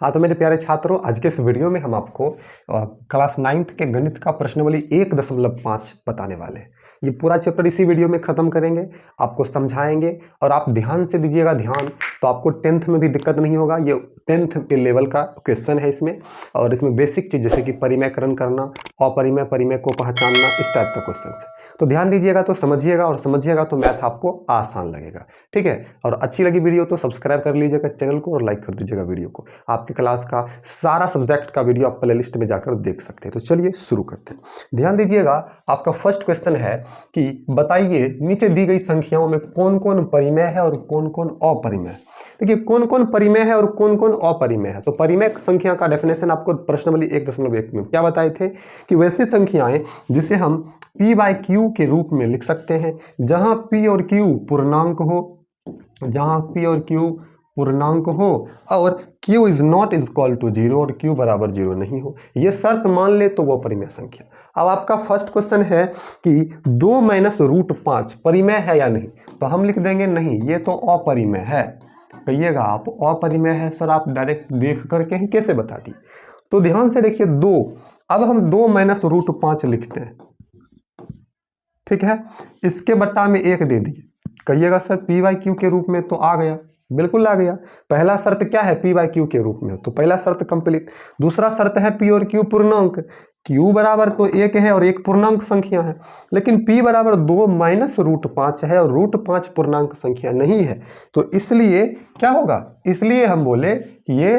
हाँ तो मेरे प्यारे छात्रों, आज के इस वीडियो में हम आपको क्लास 9th के गणित का प्रश्नावली 1.5 बताने वाले हैं। ये पूरा चैप्टर इसी वीडियो में ख़त्म करेंगे, आपको समझाएंगे और आप ध्यान से दीजिएगा ध्यान, तो आपको 10th में भी दिक्कत नहीं होगा। ये 10th के लेवल का क्वेश्चन है इसमें, और इसमें बेसिक चीज़ जैसे कि परिमयकरण करना, अपरिमेय परिमेय को पहचानना, इस टाइप का क्वेश्चन है। तो ध्यान दीजिएगा तो समझिएगा, और समझिएगा तो मैथ आपको आसान लगेगा। ठीक है, और अच्छी लगी वीडियो तो सब्सक्राइब कर लीजिएगा चैनल को और लाइक कर दीजिएगा वीडियो को। आपकी क्लास का सारा सब्जेक्ट का वीडियो आप प्लेलिस्ट में जाकर देख सकते हैं। तो चलिए शुरू करते हैं। ध्यान दीजिएगा, आपका फर्स्ट क्वेश्चन है कि बताइए नीचे दी गई संख्याओं में कौन कौन परिमेय है और कौन कौन अपरिमेय है। देखिए कौन कौन परिमेय है और कौन कौन अपरिमेय है। तो परिमेय संख्या का डेफिनेशन आपको प्रश्नावली 1.1 में क्या बताए थे कि वैसी संख्याएं जिसे हम p/q के रूप में लिख सकते हैं, जहां p और q पूर्णांक हो, जहां p और q पूर्णांक हो और q is not equal to 0 और q बराबर 0 नहीं हो। ये शर्त मान ले तो वो परिमेय संख्या। अब आपका फर्स्ट क्वेश्चन है कि 2 - √5 परिमेय है या नहीं। तो हम लिख देंगे नहीं, ये तो अपरिमेय है। कहिएगा आप अपरिमेय है सर, आप डायरेक्ट देख करके ही कैसे बता दी। तो ध्यान से देखिए 2, अब हम 2 - √5 लिखते हैं। ठीक है, इसके बट्टा में 1 दे दिए। कहिएगा सर p/q के रूप में, तो आ गया, बिल्कुल आ गया। पहला शर्त क्या है, p/q के रूप में, तो पहला शर्त कंप्लीट। दूसरा शर्त है p और q पूर्णांक, q बराबर तो 1 है और 1 पूर्णांक संख्या है, लेकिन p बराबर 2 - √5 है और √5 पूर्णांक संख्या नहीं है। तो इसलिए क्या होगा, इसलिए हम बोले कि ये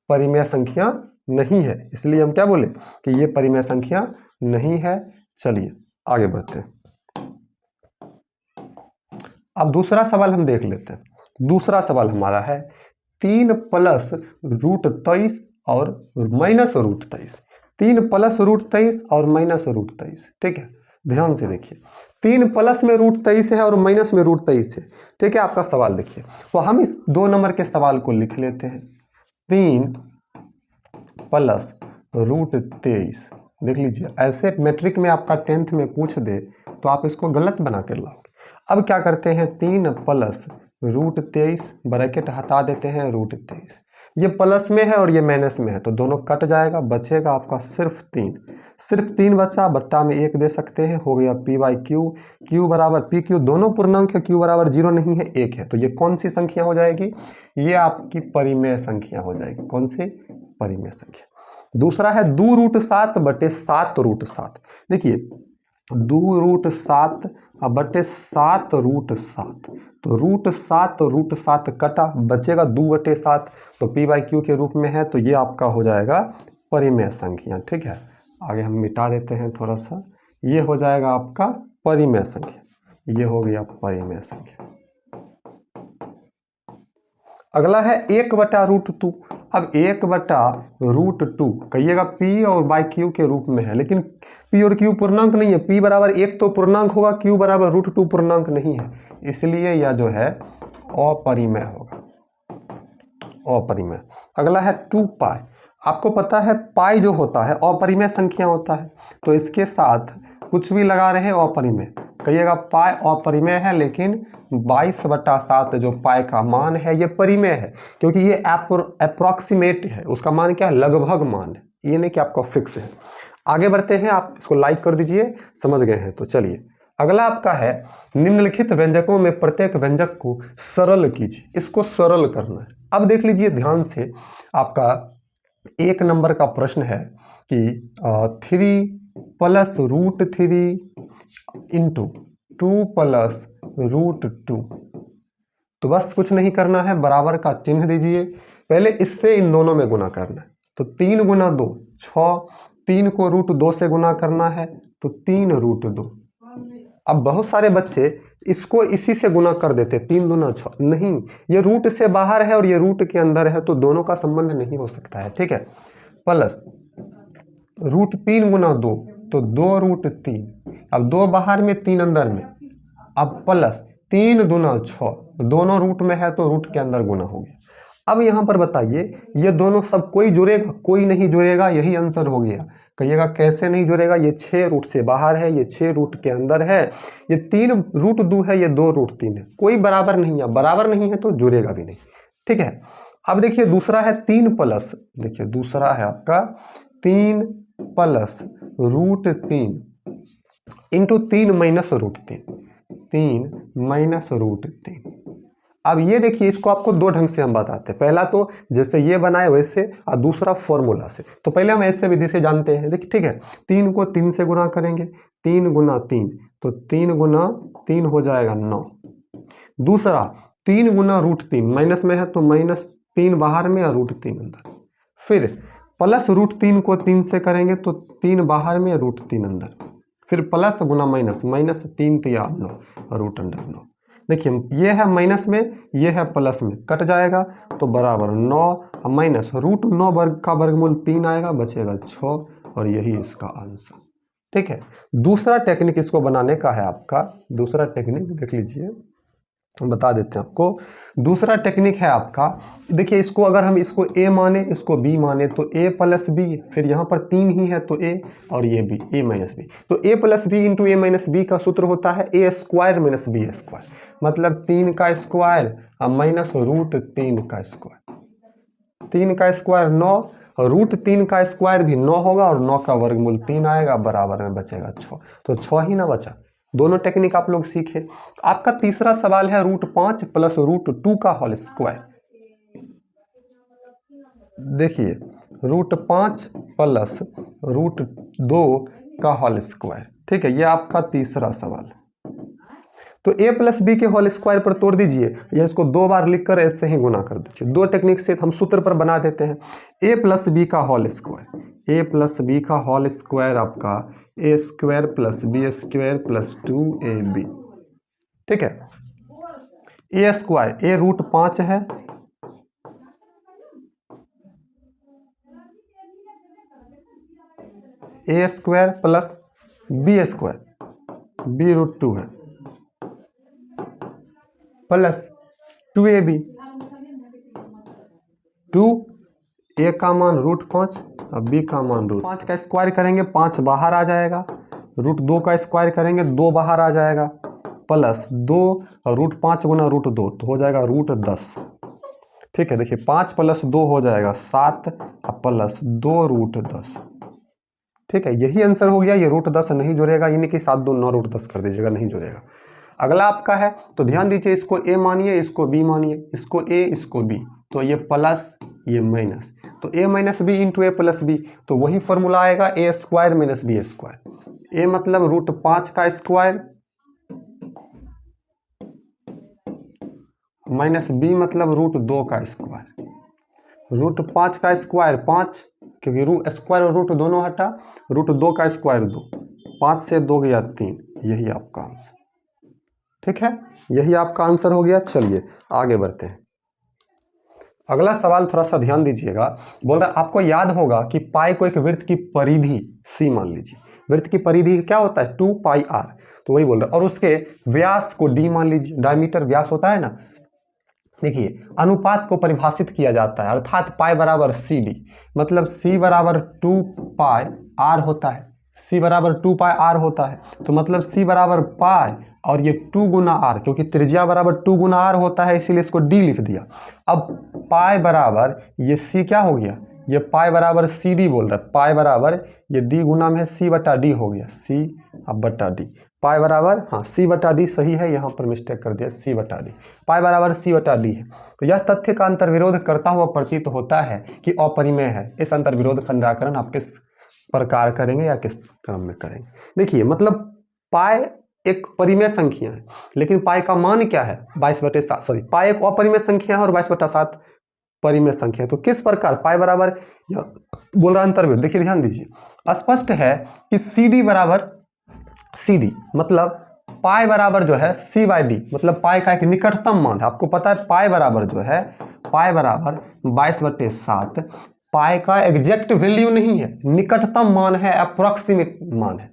परिमेय संख्या नहीं है। इसलिए हम क्या बोले कि ये परिमेय संख्या नहीं है। चलिए आगे बढ़ते हैं। अब दूसरा सवाल हम देख लेते हैं। दूसरा सवाल हमारा है 3 + √23 और -√23। 3 + √23 और -√23। ठीक है, ध्यान से देखिए, 3 प्लस में √23 है और माइनस में √23 है। ठीक है, आपका सवाल देखिए, तो हम इस 2 नंबर के सवाल को लिख लेते हैं। 3 + √23, देख लीजिए, ऐसे मैट्रिक में आपका 10th में पूछ दे तो आप इसको गलत बना कर लाओगे। अब क्या करते हैं, 3 + √23 ब्रैकेट हटा देते हैं √23। ये प्लस में है और ये माइनस में है, तो दोनों कट जाएगा, बचेगा आपका सिर्फ 3। सिर्फ 3 बचा, बट्टा में 1 दे सकते हैं, हो गया p/q। q बराबर pq दोनों पूर्णांक है, q बराबर 0 नहीं है, 1 है। तो ये कौन सी संख्या हो जाएगी, ये आपकी परिमेय संख्या हो जाएगी। कौन सी, परिमेय संख्या। दूसरा है 2√7 बटे 7√7। देखिए 2√7 बटे 7√7, तो √7 कटा, बचेगा 2/7, तो p/q के रूप में है, तो ये आपका हो जाएगा परिमेय संख्या। ठीक है, आगे हम मिटा देते हैं थोड़ा सा, ये हो जाएगा आपका परिमेय संख्या। ये हो गया परिमेय संख्या। अगला है 1/√2। अब 1/√2 कहिएगा p और /q के रूप में है, लेकिन p और q पूर्णांक नहीं है। p बराबर 1 तो पूर्णांक होगा, q बराबर √2 पूर्णांक नहीं है, इसलिए यह जो है अपरिमेय होगा, अपरिमेय। अगला है 2π। आपको पता है पाई जो होता है अपरिमेय संख्या होता है, तो इसके साथ कुछ भी लगा रहे अपरिमेय। कहिएगा पाई अपरिमेय है, लेकिन 22/7 जो पाई का मान है ये परिमेय है, क्योंकि ये अप्रोक्सीमेट है, उसका मान क्या है, लगभग मान है, ये नहीं कि आपका फिक्स है। आगे बढ़ते हैं, आप इसको लाइक कर दीजिए, समझ गए हैं। तो चलिए अगला आपका है निम्नलिखित व्यंजकों में प्रत्येक व्यंजक को सरल कीजिए। इसको सरल करना है। अब देख लीजिए ध्यान से, आपका 1 नंबर का प्रश्न है कि 3 + √3 इंटू 2 + √2। तो बस कुछ नहीं करना है, बराबर का चिन्ह दीजिए, पहले इससे इन दोनों में गुना करना है। तो 3 × 2 6, 3 को √2 से गुना करना है, तो 3√2। अब बहुत सारे बच्चे इसको इसी से गुना कर देते, 3 दूना 6। नहीं, ये रूट से बाहर है और ये रूट के अंदर है, तो दोनों का संबंध नहीं हो सकता है। ठीक है, प्लस √3 × 2, तो 2√3। अब 2 बाहर में 3 अंदर में, अब प्लस 3 दूना 6, दोनों रूट में है तो रूट के अंदर गुना हो गया। अब यहाँ पर बताइए, ये दोनों सब कोई जुड़ेगा, कोई नहीं जुड़ेगा, यही आंसर हो गया। कहिएगा कैसे नहीं जुड़ेगा, ये 6 रूट से बाहर है, ये 6 रूट के अंदर है, ये 3√2 है, ये 2√3 है, कोई बराबर नहीं है, बराबर नहीं है तो जुड़ेगा भी नहीं। ठीक है, अब देखिए दूसरा है 3 प्लस, देखिए दूसरा है आपका 3 plus root 3 into 3 minus root 3, 3 minus root 3। अब ये देखिए इसको आपको दो ढंग से हम बताते हैं, पहला तो जैसे ये बनाए वैसे और दूसरा फॉर्मूला से। तो पहले हम ऐसे विधि से जानते हैं, देखिए ठीक है, 3 को 3 से गुना करेंगे, 3 गुना 3 तो 3 गुना 3 हो जाएगा 9। दूसरा 3 गुना रूट 3 माइनस में है तो माइनस 3 बाहर में और रूट 3 अंदर, फिर प्लस रूट 3 को 3 से करेंगे तो 3 बाहर में रूट 3 अंदर, फिर प्लस गुना माइनस, माइनस 3 तिया 9 रूट अंडर 9। देखिए ये है माइनस में, ये है प्लस में, कट जाएगा तो बराबर 9 माइनस रूट 9 वर्ग का वर्गमूल 3 आएगा, बचेगा 6 और यही इसका आंसर। ठीक है, दूसरा टेक्निक इसको बनाने का है आपका, दूसरा टेक्निक देख लीजिए, बता देते हैं आपको। दूसरा टेक्निक है आपका, देखिए इसको अगर हम इसको a माने, इसको b माने तो a प्लस बी, फिर यहाँ पर 3 ही है तो a और ये b, a माइनस बी, तो a plus b into a minus b का सूत्र होता है a square minus b square, मतलब 3 का स्क्वायर माइनस रूट 3 का स्क्वायर, 3 का स्क्वायर 9, रूट 3 का स्क्वायर भी 9 होगा और 9 का वर्गमूल 3 आएगा, बराबर में बचेगा 6, तो 6 ही ना बचा। दोनों टेक्निक आप लोग सीखे। आपका तीसरा सवाल है रूट 5 प्लस रूट 2 का होल स्क्वायर। देखिए रूट 5 प्लस रूट 2 का होल स्क्वायर, ठीक है, ये आपका तीसरा सवाल है। तो a प्लस बी के होल स्क्वायर पर तोड़ दीजिए या इसको 2 बार लिखकर ऐसे ही गुना कर दीजिए। दो टेक्निक से हम सूत्र पर बना देते हैं। a प्लस बी का whole square, a plus b का होल स्क्वायर आपका a square plus b square plus 2ab, ठीक है। a स्क्वायर, a रूट 5 है, a square plus b square, b root 2 है, प्लस 2ab, 2 a का मान root 5 और b का मान रूट 5 का स्क्वायर करेंगे 5 बाहर आ जाएगा, रूट 2 का स्क्वायर करेंगे 2 बाहर आ जाएगा, प्लस 2 और रूट 5 गुना रूट 2 तो हो जाएगा रूट 10, ठीक है। देखिए 5 प्लस 2 हो जाएगा 7 और प्लस 2 रूट 10, ठीक है, यही आंसर हो गया। ये रूट 10 नहीं जुड़ेगा, यानी कि 7 2 9 रूट 10 कर दीजिएगा, नहीं जुड़ेगा। अगला आपका है, तो ध्यान दीजिए, इसको a मानिए, इसको b मानिए, इसको a इसको b, तो ये प्लस ये माइनस, तो a minus b into a plus b, तो वही फॉर्मूला आएगा a square minus b square. a मतलब रूट 5 का स्क्वायर माइनस b मतलब रूट 2 का स्क्वायर, रूट 5 का स्क्वायर 5, क्योंकि रूट स्क्वायर और रूट दोनों हटा, रूट 2 का स्क्वायर 2, 5 से 2 गया 3, यही आपका आंसर, ठीक है, यही आपका आंसर हो गया। चलिए आगे बढ़ते हैं। अगला सवाल थोड़ा सा ध्यान दीजिएगा, बोल रहा है आपको याद होगा कि पाई को एक वृत्त की परिधि सी मान लीजिए। वृत्त की परिधि क्या होता है 2 पाई r, तो वही बोल रहा है, और उसके व्यास को d मान लीजिए, डायमीटर व्यास होता है ना। देखिए अनुपात को परिभाषित किया जाता है, अर्थात पाई बराबर सी डी, मतलब c बराबर 2 पाई r होता है, c बराबर 2 पाई r होता है, तो मतलब c बराबर पाई और ये 2 गुना r, क्योंकि त्रिज्या बराबर 2 गुना r होता है इसीलिए इसको d लिख दिया। अब पाई बराबर ये c क्या हो गया, ये पाई बराबर सी डी बोल रहा है, पाई बराबर ये d गुना में है c बटा d हो गया, c अब बटा d, पाई बराबर हाँ c बटा d सही है, यहाँ पर मिस्टेक कर दिया, c बटा d, पाई बराबर c बटा d है। तो यह तथ्य का अंतर्विरोध करता हुआ प्रतीत होता है कि अपरिमेय है। इस अंतर्विरोध का निराकरण आप किस प्रकार करेंगे या किस क्रम में करेंगे। देखिए मतलब पाई एक परिमेय संख्या है, लेकिन पाई का मान क्या है 22/7, सॉरी पाई एक अपरिमेय संख्या है और 22/7 परिमेय संख्या है। तो किस प्रकार पाई बराबर बोल रहा अंतर्विरोध, देखिए ध्यान दीजिए, स्पष्ट है कि सी डी बराबर सी डी, मतलब पाई बराबर जो है c बाई डी, मतलब पाई का एक निकटतम मान है। आपको पता है पाई बराबर जो है, पाई बराबर 22/7 पाई का एग्जैक्ट वैल्यू नहीं है, निकटतम मान है, अप्रोक्सीमेट मान है।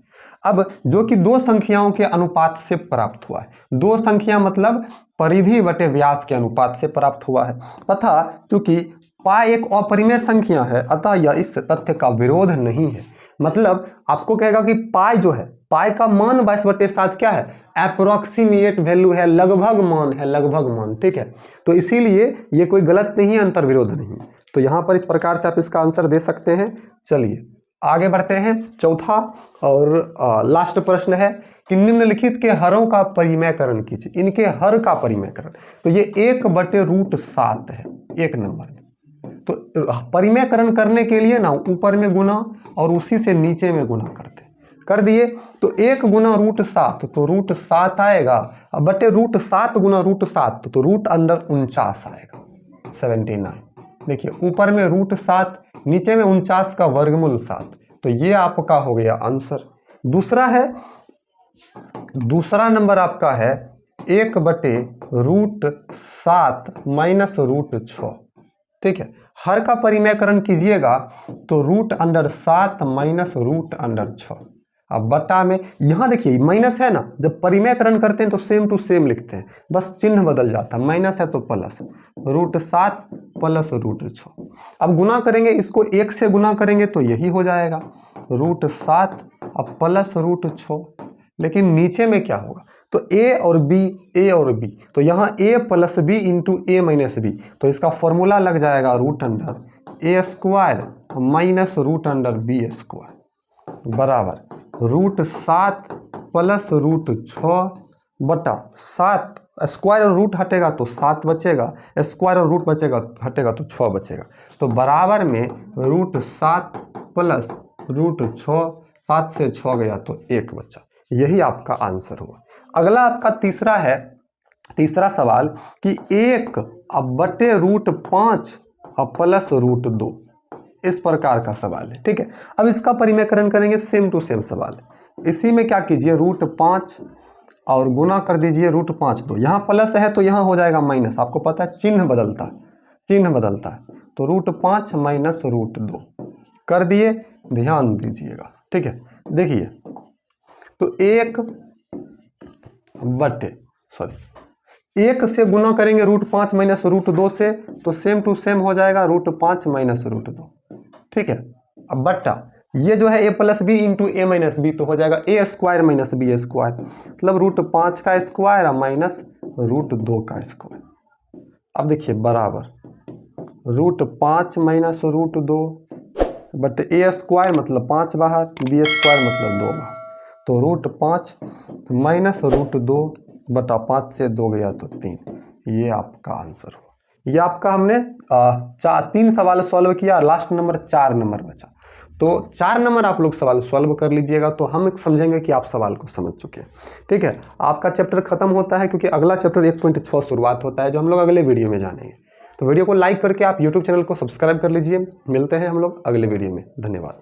अब जो कि दो संख्याओं के अनुपात से प्राप्त हुआ है, दो संख्या मतलब परिधि बटे व्यास के अनुपात से प्राप्त हुआ है, तथा चूंकि पाई एक अपरिमेय संख्या है अतः यह इस तथ्य का विरोध नहीं है। मतलब आपको कहेगा कि पाई जो है, पाई का मान 22/7 क्या है, अप्रोक्सीमेट वैल्यू है, लगभग मान है, लगभग मान, ठीक है। तो इसीलिए ये कोई गलत नहीं है, अंतर विरोध नहीं है। तो यहाँ पर इस प्रकार से आप इसका आंसर दे सकते हैं। चलिए आगे बढ़ते हैं। चौथा और लास्ट प्रश्न है कि निम्नलिखित के हरों का परिमेयकरण कीजिए। इनके हर का परिमेयकरण, तो ये 1/√7 है, एक नंबर। तो परिमेयकरण करने के लिए ना ऊपर में गुना और उसी से नीचे में गुना करते, कर दिए तो 1 गुना √7 तो √7 आएगा, अब बटे √7 गुना √7 तो √49 आएगा, 79। देखिए ऊपर में √7, नीचे में 49 का वर्गमूल 7, तो ये आपका हो गया आंसर। दूसरा है, दूसरा नंबर आपका है 1/√7 माइनस √6, ठीक है। हर का परिमेयकरण कीजिएगा तो √7 माइनस √6। अब बटा में यहाँ देखिए माइनस है ना, जब परिमेयकरण करते हैं तो सेम टू सेम लिखते हैं, बस चिन्ह बदल जाता है, माइनस है तो प्लस, √7 प्लस √6। अब गुना करेंगे, इसको 1 से गुना करेंगे तो यही हो जाएगा √7 अब प्लस √6। लेकिन नीचे में क्या होगा, तो a और b, a और b, तो यहाँ a plus b into a minus b, तो इसका फॉर्मूला लग जाएगा √a² माइनस √b² बराबर √7 प्लस √6 बटा 7, स्क्वायर और रूट हटेगा तो 7 बचेगा, स्क्वायर और रूट बचेगा हटेगा तो 6 बचेगा, तो बराबर में √7 प्लस √6, 7 से 6 गया तो 1 बचा। यही आपका आंसर हुआ। अगला आपका तीसरा है, तीसरा सवाल कि 1/√5 प्लस √2, इस प्रकार का सवाल है, ठीक है। अब इसका परिमेयकरण करेंगे, सेम टू सेम सवाल है। इसी में क्या कीजिए, √5 और गुना कर दीजिए √5 2, यहाँ प्लस है तो यहाँ हो जाएगा माइनस, आपको पता है चिन्ह बदलता है, चिन्ह बदलता है, तो √5 माइनस √2 कर दिए, ध्यान दीजिएगा, ठीक है। देखिए तो 1 से गुना करेंगे √5 माइनस √2 से, तो सेम टू सेम हो जाएगा √5 माइनस √2, ठीक है। अब बट्टा ये जो है a plus b into a minus b, तो हो जाएगा a² माइनस b², मतलब √5 का स्क्वायर माइनस √2 का स्क्वायर। अब देखिए बराबर √5 माइनस √2 बट a² मतलब 5 बाहर, b² मतलब 2 बाहर, तो √5 माइनस √2 बटा 5 से 2 गया तो 3, ये आपका आंसर हुआ। ये आपका हमने 3 सवाल सॉल्व किया, लास्ट नंबर 4 नंबर बचा, तो 4 नंबर आप लोग सवाल सॉल्व कर लीजिएगा तो हम समझेंगे कि आप सवाल को समझ चुके हैं, ठीक है। आपका चैप्टर खत्म होता है क्योंकि अगला चैप्टर 1.6 शुरुआत होता है, जो हम लोग अगले वीडियो में जानेंगे। तो वीडियो को लाइक करके आप यूट्यूब चैनल को सब्सक्राइब कर लीजिए। मिलते हैं हम लोग अगले वीडियो में, धन्यवाद।